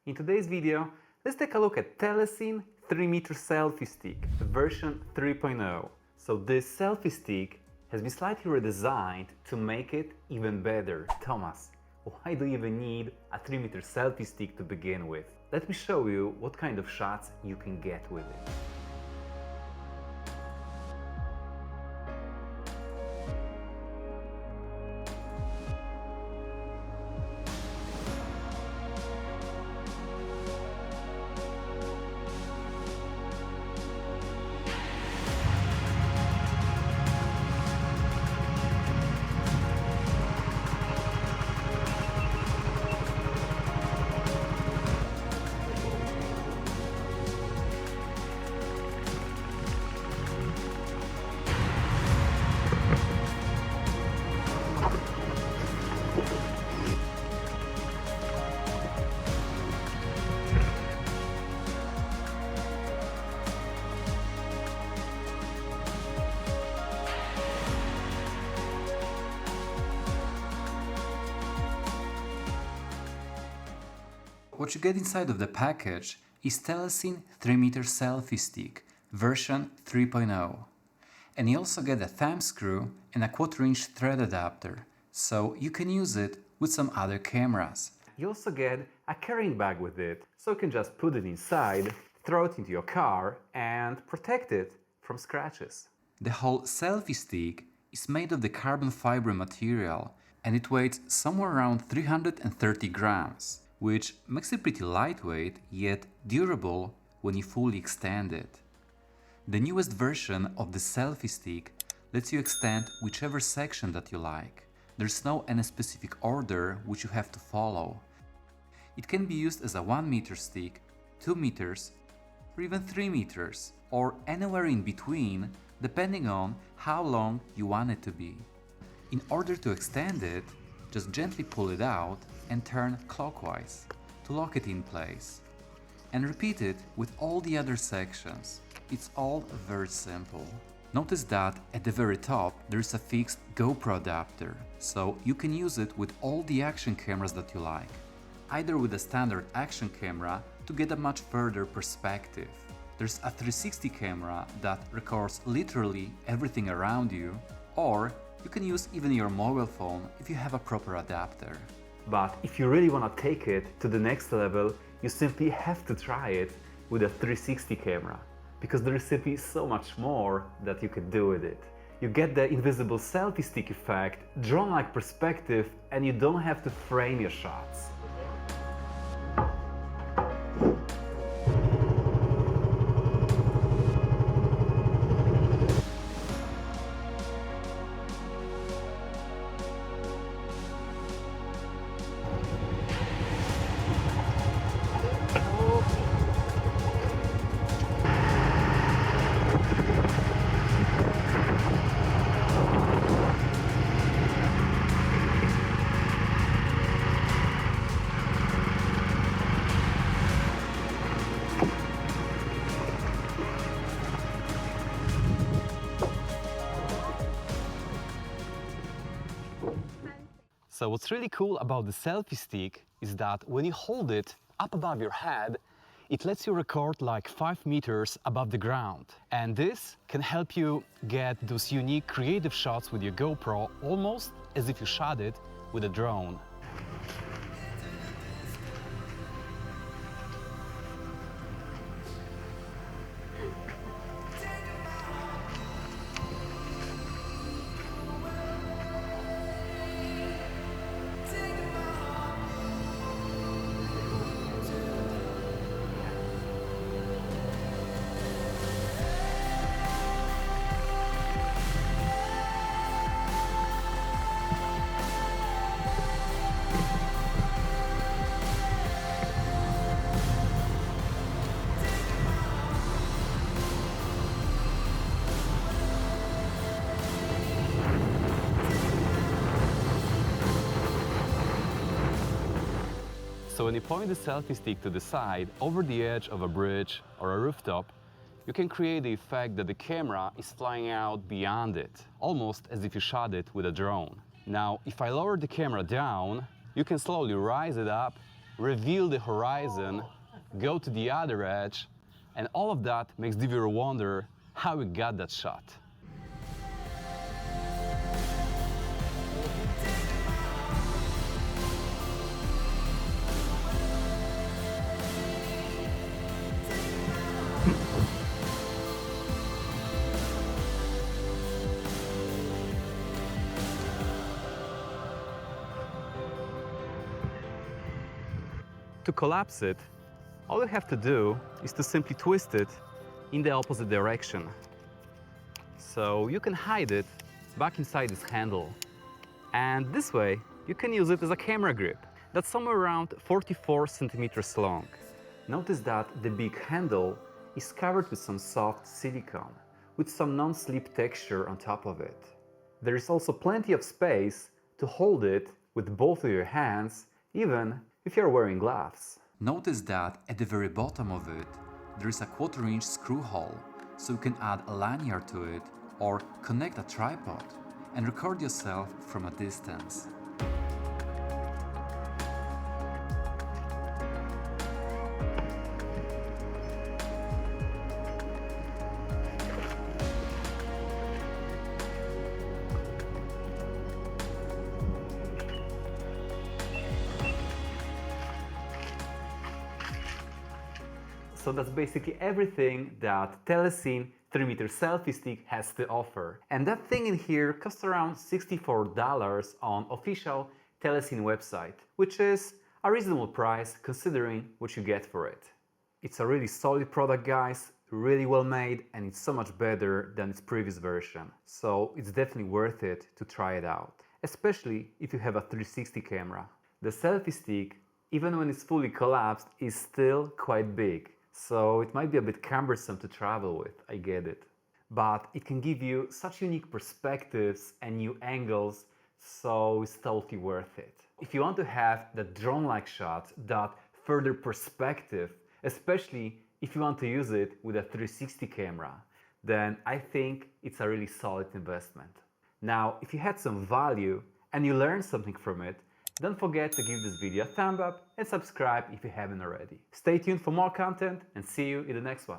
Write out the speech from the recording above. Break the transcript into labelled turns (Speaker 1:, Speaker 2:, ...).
Speaker 1: In today's video, let's take a look at Telesin 3-meter selfie stick, version 3.0. So this selfie stick has been slightly redesigned to make it even better. Thomas, why do you even need a 3-meter selfie stick to begin with? Let me show you what kind of shots you can get with it. What you get inside of the package is Telesin 3-meter selfie stick, version 3.0. And you also get a thumb screw and a 1/4-inch thread adapter, so you can use it with some other cameras. You also get a carrying bag with it, so you can just put it inside, throw it into your car and protect it from scratches. The whole selfie stick is made of the carbon fiber material and it weighs somewhere around 330 grams. Which makes it pretty lightweight yet durable when you fully extend it. The newest version of the selfie stick lets you extend whichever section that you like. There's no any specific order which you have to follow. It can be used as a 1-meter stick, 2 meters, or even 3 meters, or anywhere in between depending on how long you want it to be. In order to extend it, just gently pull it out and turn clockwise to lock it in place. And repeat it with all the other sections. It's all very simple. Notice that at the very top there is a fixed GoPro adapter, so you can use it with all the action cameras that you like. Either with a standard action camera to get a much further perspective. There's a 360 camera that records literally everything around you, or you can use even your mobile phone if you have a proper adapter. But if you really want to take it to the next level, you simply have to try it with a 360 camera, because there is simply so much more that you can do with it. You get the invisible selfie stick effect, drone-like perspective, and you don't have to frame your shots. So what's really cool about the selfie stick is that when you hold it up above your head, it lets you record like 5 meters above the ground. And this can help you get those unique creative shots with your GoPro, almost as if you shot it with a drone. So when you point the selfie stick to the side, over the edge of a bridge or a rooftop, you can create the effect that the camera is flying out beyond it, almost as if you shot it with a drone. Now, if I lower the camera down, you can slowly rise it up
Speaker 2: reveal the horizon, go to the other edge, and all of that makes the viewer wonder how we got that shot. To collapse it, all you have to do is to simply twist it in the opposite direction. So you can hide it back inside this handle. And this way, you can use it as a camera grip that's somewhere around 44 centimeters long. Notice that the big handle is covered with some soft silicone, with some non-slip texture on top of it. There is also plenty of space to hold it with both of your hands, even if you're wearing gloves.
Speaker 1: Notice that at the very bottom of it, there is a 1/4-inch screw hole, so you can add a lanyard to it or connect a tripod and record yourself from a distance.
Speaker 2: So that's basically everything that Telesin 3-meter selfie stick has to offer. And that thing in here costs around $64 on official Telesin website, which is a reasonable price considering what you get for it. It's a really solid product, guys, really well made, and it's so much better than its previous version. So it's definitely worth it to try it out, especially if you have a 360 camera. The selfie stick, even when it's fully collapsed, is still quite big. So it might be a bit cumbersome to travel with, I get it. But it can give you such unique perspectives and new angles, so it's totally worth it. If you want to have that drone-like shot, that further perspective, especially if you want to use it with a 360 camera, then I think it's a really solid investment. Now, if you had some value and you learned something from it, don't forget to give this video a thumb up and subscribe if you haven't already. Stay tuned for more content and see you in the next one.